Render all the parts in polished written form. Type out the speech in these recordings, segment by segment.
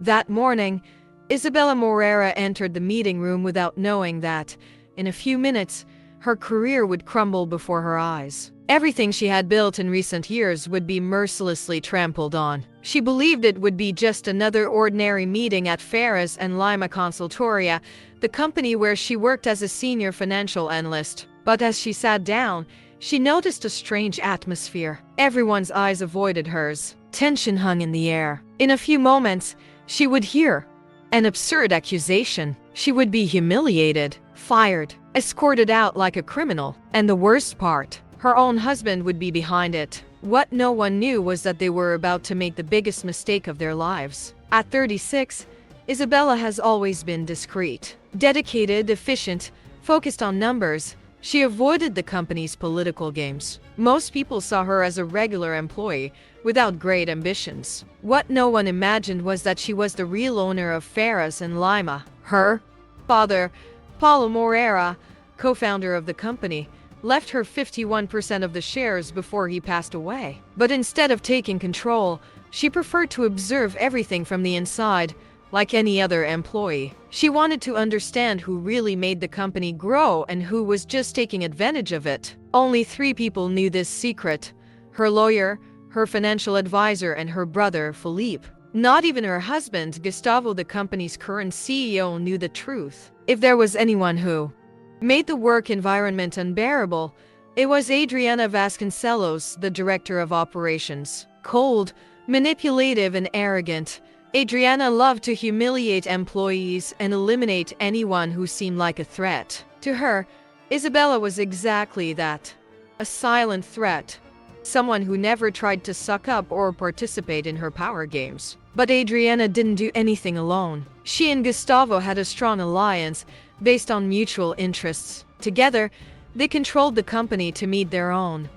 That morning, Isabella Morera entered the meeting room without knowing that, in a few minutes, her career would crumble before her eyes. Everything she had built in recent years would be mercilessly trampled on. She believed it would be just another ordinary meeting at Ferris and Lima Consultoria, the company where she worked as a senior financial analyst. But as she sat down, she noticed a strange atmosphere. Everyone's eyes avoided hers. Tension hung in the air. In a few moments, she would hear an absurd accusation. She would be humiliated, fired, escorted out like a criminal. And the worst part, her own husband would be behind it. What no one knew was that they were about to make the biggest mistake of their lives. At 36, Isabella has always been discreet, dedicated, efficient, focused on numbers. She avoided the company's political games. Most people saw her as a regular employee without great ambitions. What no one imagined was that she was the real owner of Ferris and Lima. Her father, Paulo Morera, co-founder of the company, left her 51% of the shares before he passed away. But instead of taking control, she preferred to observe everything from the inside, like any other employee. She wanted to understand who really made the company grow and who was just taking advantage of it. Only 3 people knew this secret: her lawyer, her financial advisor, and her brother, Philippe. Not even her husband, Gustavo, the company's current CEO, knew the truth. If there was anyone who made the work environment unbearable, it was Adriana Vasconcelos, the director of operations. Cold, manipulative, and arrogant, Adriana loved to humiliate employees and eliminate anyone who seemed like a threat. To her, Isabella was exactly that: a silent threat, someone who never tried to suck up or participate in her power games. But Adriana didn't do anything alone. She and Gustavo had a strong alliance based on mutual interests. Together, they controlled the company to meet their own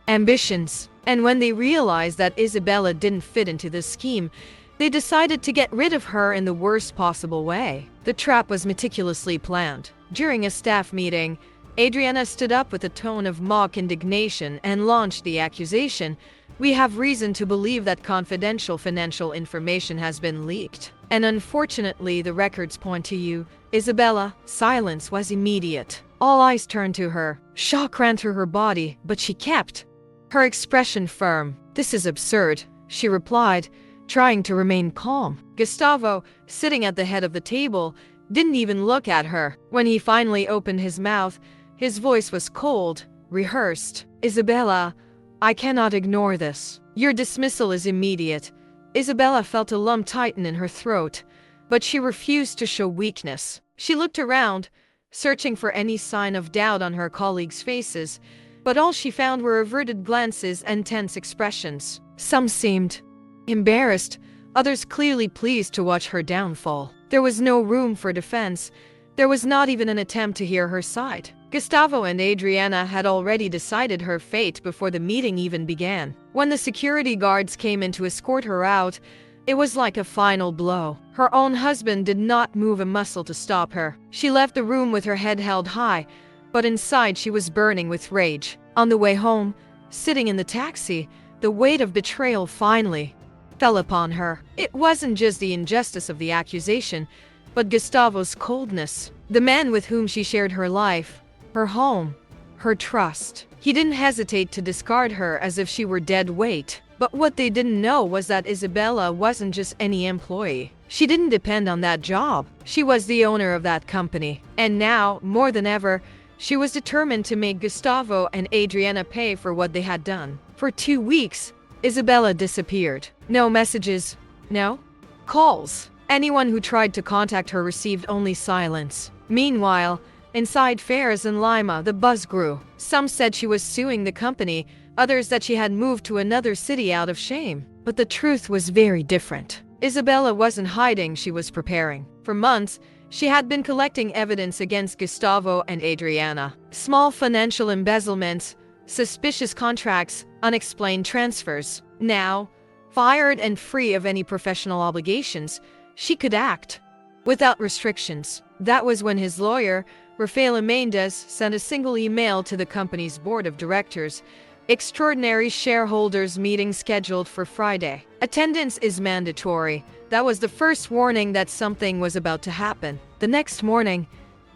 ambitions. And when they realized that Isabella didn't fit into this scheme, they decided to get rid of her in the worst possible way. The trap was meticulously planned. During a staff meeting, Adriana stood up with a tone of mock indignation and launched the accusation: "We have reason to believe that confidential financial information has been leaked. And unfortunately, the records point to you, Isabella." Silence was immediate. All eyes turned to her. Shock ran through her body, but she kept her expression firm. "This is absurd," she replied, trying to remain calm. Gustavo, sitting at the head of the table, didn't even look at her. When he finally opened his mouth, his voice was cold, rehearsed. "Isabella, I cannot ignore this. Your dismissal is immediate." Isabella felt a lump tighten in her throat, but she refused to show weakness. She looked around, searching for any sign of doubt on her colleagues' faces, but all she found were averted glances and tense expressions. Some seemed embarrassed, others clearly pleased to watch her downfall. There was no room for defense. There was not even an attempt to hear her side. Gustavo and Adriana had already decided her fate before the meeting even began. When the security guards came in to escort her out, it was like a final blow. Her own husband did not move a muscle to stop her. She left the room with her head held high, but inside she was burning with rage. On the way home, sitting in the taxi, the weight of betrayal finally fell upon her. It wasn't just the injustice of the accusation, but Gustavo's coldness. The man with whom she shared her life, her home, her trust. He didn't hesitate to discard her as if she were dead weight. But what they didn't know was that Isabella wasn't just any employee. She didn't depend on that job. She was the owner of that company. And now, more than ever, she was determined to make Gustavo and Adriana pay for what they had done. For 2 weeks, Isabella disappeared. No messages, no calls. Anyone who tried to contact her received only silence. Meanwhile, inside Ferris and Lima, the buzz grew. Some said she was suing the company, others that she had moved to another city out of shame. But the truth was very different. Isabella wasn't hiding, she was preparing. For months, she had been collecting evidence against Gustavo and Adriana. Small financial embezzlements, suspicious contracts, unexplained transfers. Now, fired and free of any professional obligations, she could act without restrictions. That was when his lawyer, Rafael Mendes, sent a single email to the company's board of directors, Extraordinary shareholders meeting scheduled for Friday. Attendance is mandatory. That was the first warning that something was about to happen. The next morning,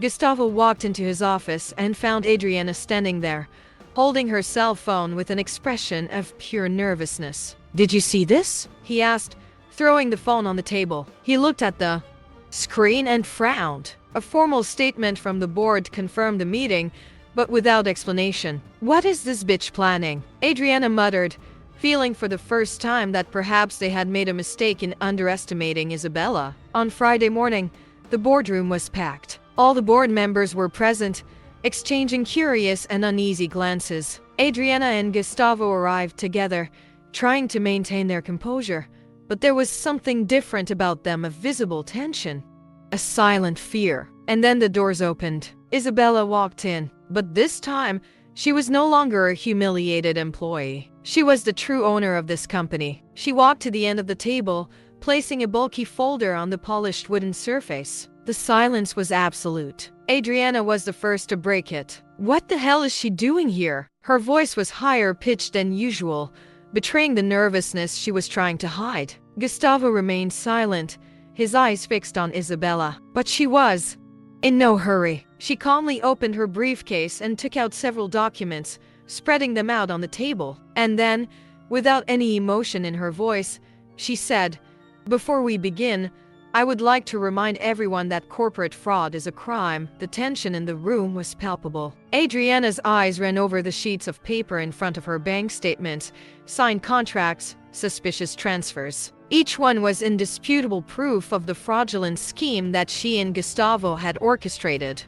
Gustavo walked into his office and found Adriana standing there, holding her cell phone with an expression of pure nervousness. "Did you see this?" he asked, throwing the phone on the table. He looked at the screen and frowned. A formal statement from the board confirmed the meeting, but without explanation. "What is this bitch planning?" Adriana muttered, feeling for the first time that perhaps they had made a mistake in underestimating Isabella. On Friday morning, the boardroom was packed. All the board members were present, exchanging curious and uneasy glances. Adriana and Gustavo arrived together, trying to maintain their composure, but there was something different about them, a visible tension, a silent fear. And then the doors opened. Isabella walked in, but this time, she was no longer a humiliated employee. She was the true owner of this company. She walked to the end of the table, placing a bulky folder on the polished wooden surface. The silence was absolute. Adriana was the first to break it. "What the hell is she doing here?" Her voice was higher pitched than usual, betraying the nervousness she was trying to hide. Gustavo remained silent, his eyes fixed on Isabella. But she was in no hurry. She calmly opened her briefcase and took out several documents, spreading them out on the table. And then, without any emotion in her voice, she said, "Before we begin, I would like to remind everyone that corporate fraud is a crime." The tension in the room was palpable. Adriana's eyes ran over the sheets of paper in front of her: bank statements, signed contracts, suspicious transfers. Each one was indisputable proof of the fraudulent scheme that she and Gustavo had orchestrated.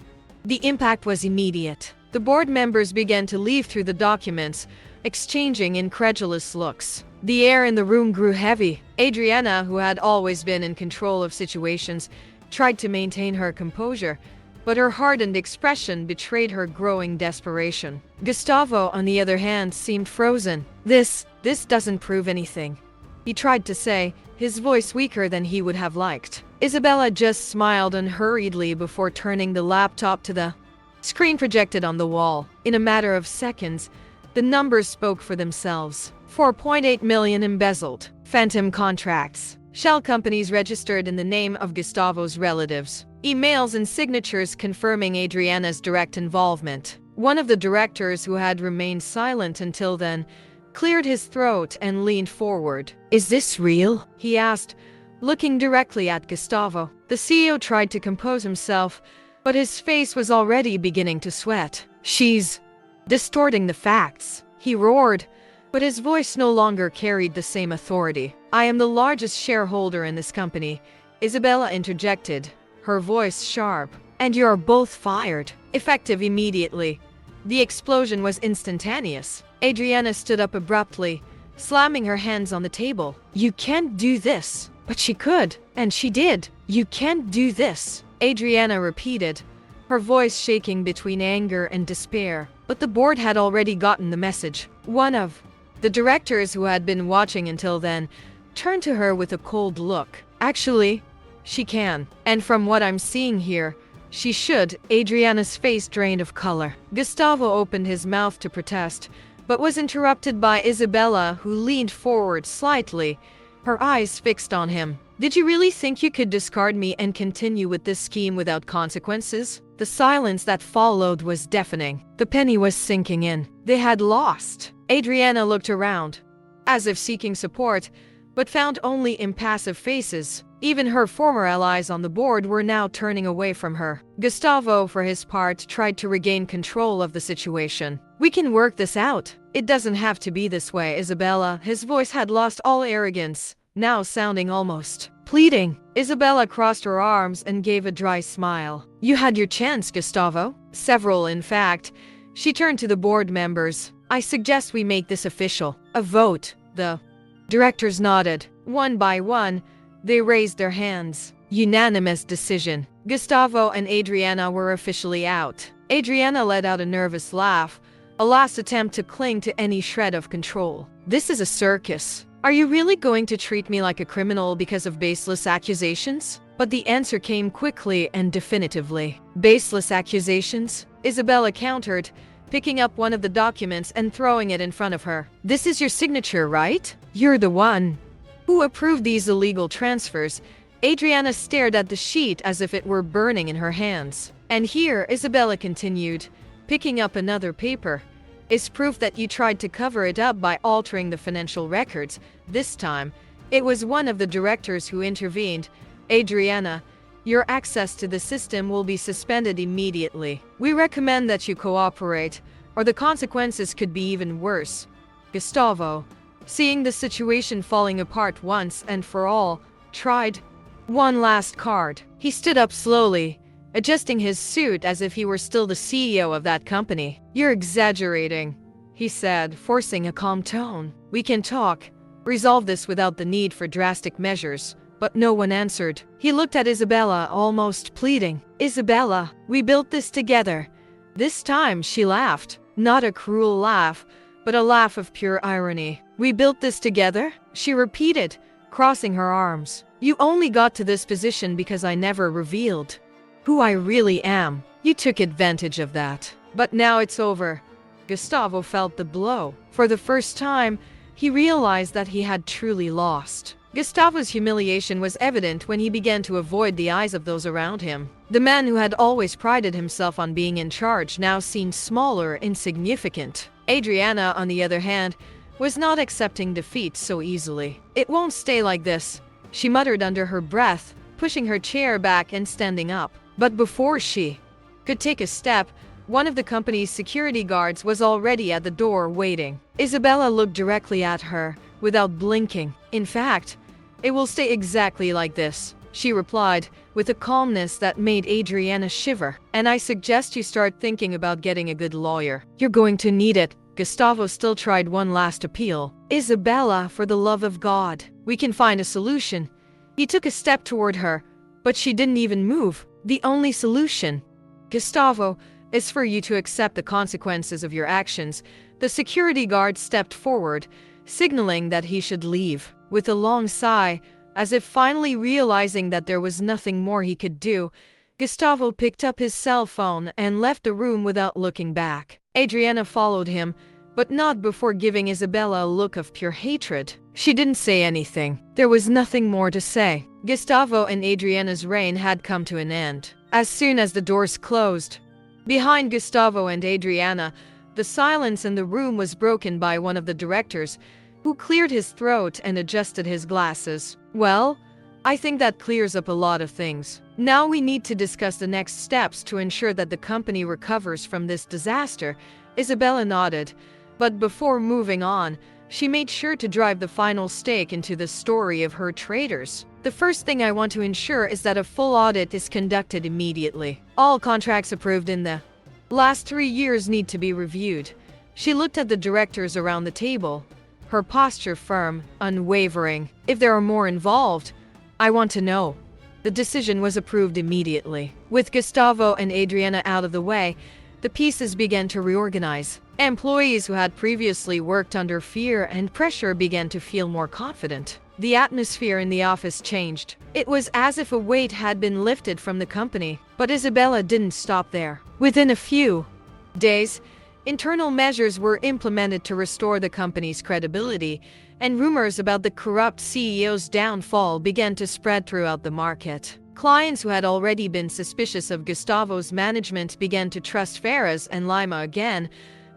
The impact was immediate. The board members began to leaf through the documents, exchanging incredulous looks. The air in the room grew heavy. Adriana, who had always been in control of situations, tried to maintain her composure, but her hardened expression betrayed her growing desperation. Gustavo, on the other hand, seemed frozen. This doesn't prove anything," he tried to say, his voice weaker than he would have liked. Isabella just smiled unhurriedly before turning the laptop to the screen projected on the wall. In a matter of seconds, the numbers spoke for themselves. 4.8 million embezzled. Phantom contracts. Shell companies registered in the name of Gustavo's relatives. Emails and signatures confirming Adriana's direct involvement. One of the directors, who had remained silent until then, cleared his throat and leaned forward. "Is this real?" he asked, looking directly at Gustavo. The CEO tried to compose himself, but his face was already beginning to sweat. "She's distorting the facts," he roared, but his voice no longer carried the same authority. "I am the largest shareholder in this company," Isabella interjected, her voice sharp. "And you are both fired, effective immediately." The explosion was instantaneous. Adriana stood up abruptly, slamming her hands on the table. "You can't do this." "But she could, and she did." "You can't do this," Adriana repeated, her voice shaking between anger and despair. But the board had already gotten the message. One of the directors, who had been watching until then, turned to her with a cold look. "Actually, she can. And from what I'm seeing here, she should." Adriana's face drained of color. Gustavo opened his mouth to protest, but was interrupted by Isabella, who leaned forward slightly, her eyes fixed on him. "Did you really think you could discard me and continue with this scheme without consequences?" The silence that followed was deafening. The penny was sinking in. They had lost. Adriana looked around, as if seeking support, but found only impassive faces. Even her former allies on the board were now turning away from her. Gustavo, for his part, tried to regain control of the situation. "We can work this out. It doesn't have to be this way, Isabella." His voice had lost all arrogance, now sounding almost pleading. Isabella crossed her arms and gave a dry smile. "You had your chance, Gustavo." Several, in fact. She turned to the board members. "I suggest we make this official. A vote." The directors nodded. One by one, they raised their hands. Unanimous decision. Gustavo and Adriana were officially out. Adriana let out a nervous laugh, a last attempt to cling to any shred of control. "This is a circus. Are you really going to treat me like a criminal because of baseless accusations?" But the answer came quickly and definitively. "Baseless accusations?" Isabella countered, picking up one of the documents and throwing it in front of her. "This is your signature, right? You're the one who approved these illegal transfers." Adriana stared at the sheet as if it were burning in her hands. "And here," Isabella continued, picking up another paper, "is proof that you tried to cover it up by altering the financial records. This time, it was one of the directors who intervened. Adriana, your access to the system will be suspended immediately. We recommend that you cooperate, or the consequences could be even worse." Gustavo, seeing the situation falling apart once and for all, tried one last card. He stood up slowly, adjusting his suit as if he were still the CEO of that company. "You're exaggerating," he said, forcing a calm tone. "We can resolve this without the need for drastic measures." But no one answered. He looked at Isabella, almost pleading. "Isabella, we built this together." This time she laughed. Not a cruel laugh, but a laugh of pure irony. "We built this together?" she repeated, crossing her arms. "You only got to this position because I never revealed who I really am. You took advantage of that. But now it's over." Gustavo felt the blow. For the first time, he realized that he had truly lost. Gustavo's humiliation was evident when he began to avoid the eyes of those around him. The man who had always prided himself on being in charge now seemed smaller, insignificant. Adriana, on the other hand, was not accepting defeat so easily. "It won't stay like this," she muttered under her breath, pushing her chair back and standing up. But before she could take a step, one of the company's security guards was already at the door waiting. Isabella looked directly at her, without blinking. "In fact, it will stay exactly like this," she replied, with a calmness that made Adriana shiver. "And I suggest you start thinking about getting a good lawyer. You're going to need it." Gustavo still tried one last appeal. "Isabella, for the love of God, we can find a solution." He took a step toward her, but she didn't even move. "The only solution, Gustavo, is for you to accept the consequences of your actions." The security guard stepped forward, signaling that he should leave. With a long sigh, as if finally realizing that there was nothing more he could do, Gustavo picked up his cell phone and left the room without looking back. Adriana followed him, but not before giving Isabella a look of pure hatred. She didn't say anything. There was nothing more to say. Gustavo and Adriana's reign had come to an end. As soon as the doors closed behind Gustavo and Adriana, the silence in the room was broken by one of the directors, who cleared his throat and adjusted his glasses. "Well, I think that clears up a lot of things. Now we need to discuss the next steps to ensure that the company recovers from this disaster." Isabella nodded, but before moving on, she made sure to drive the final stake into the story of her traitors. "The first thing I want to ensure is that a full audit is conducted immediately. All contracts approved in the last 3 years need to be reviewed." She looked at the directors around the table, her posture firm, unwavering. "If there are more involved, I want to know." The decision was approved immediately. With Gustavo and Adriana out of the way, the pieces began to reorganize. Employees who had previously worked under fear and pressure began to feel more confident. The atmosphere in the office changed. It was as if a weight had been lifted from the company. But Isabella didn't stop there. Within a few days, internal measures were implemented to restore the company's credibility, and rumors about the corrupt CEO's downfall began to spread throughout the market. Clients who had already been suspicious of Gustavo's management began to trust Ferraz and Lima again,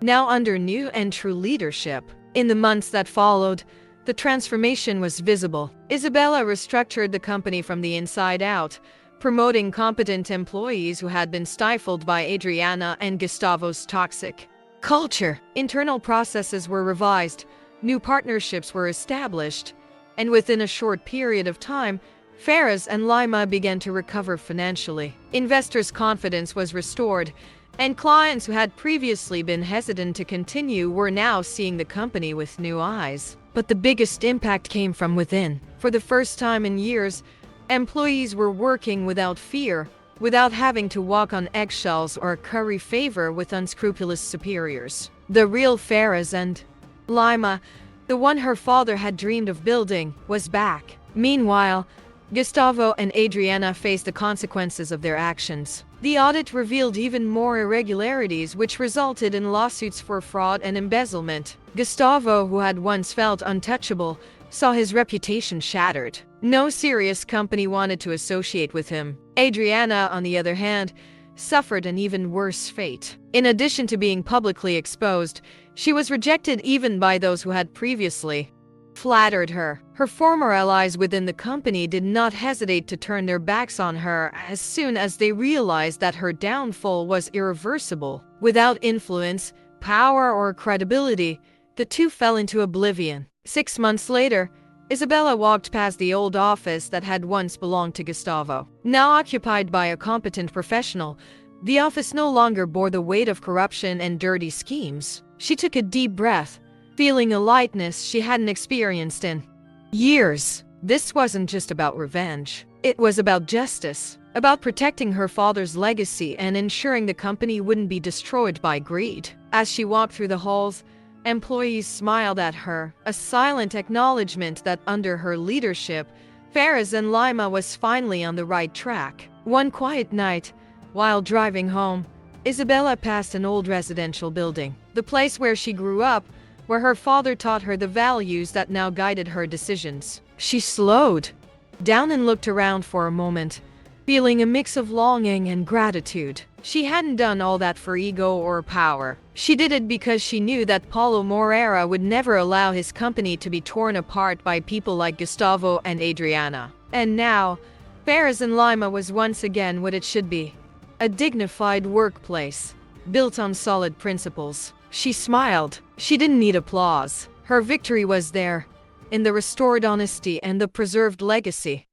now under new and true leadership. In the months that followed, the transformation was visible. Isabella restructured the company from the inside out, promoting competent employees who had been stifled by Adriana and Gustavo's toxic culture. Internal processes were revised, new partnerships were established, and within a short period of time, Ferraz and Lima began to recover financially. Investors' confidence was restored, and clients who had previously been hesitant to continue were now seeing the company with new eyes. But the biggest impact came from within. For the first time in years, employees were working without fear, without having to walk on eggshells or curry favor with unscrupulous superiors. The real Ferraz and Lima, the one her father had dreamed of building, was back. Meanwhile, Gustavo and Adriana faced the consequences of their actions. The audit revealed even more irregularities, which resulted in lawsuits for fraud and embezzlement. Gustavo, who had once felt untouchable, saw his reputation shattered. No serious company wanted to associate with him. Adriana, on the other hand, suffered an even worse fate. In addition to being publicly exposed, she was rejected even by those who had previously flattered her. Her former allies within the company did not hesitate to turn their backs on her as soon as they realized that her downfall was irreversible. Without influence, power, or credibility, the two fell into oblivion. 6 months later, Isabella walked past the old office that had once belonged to Gustavo. Now occupied by a competent professional, the office no longer bore the weight of corruption and dirty schemes. She took a deep breath, feeling a lightness she hadn't experienced in years. This wasn't just about revenge. It was about justice, about protecting her father's legacy and ensuring the company wouldn't be destroyed by greed. As she walked through the halls, employees smiled at her, a silent acknowledgement that under her leadership, Ferris and Lima was finally on the right track. One quiet night, while driving home, Isabella passed an old residential building, the place where she grew up, where her father taught her the values that now guided her decisions. She slowed down and looked around for a moment, feeling a mix of longing and gratitude. She hadn't done all that for ego or power. She did it because she knew that Paulo Moreira would never allow his company to be torn apart by people like Gustavo and Adriana. And now, Ferris and Lima was once again what it should be. A dignified workplace, built on solid principles. She smiled. She didn't need applause. Her victory was there, in the restored honesty and the preserved legacy.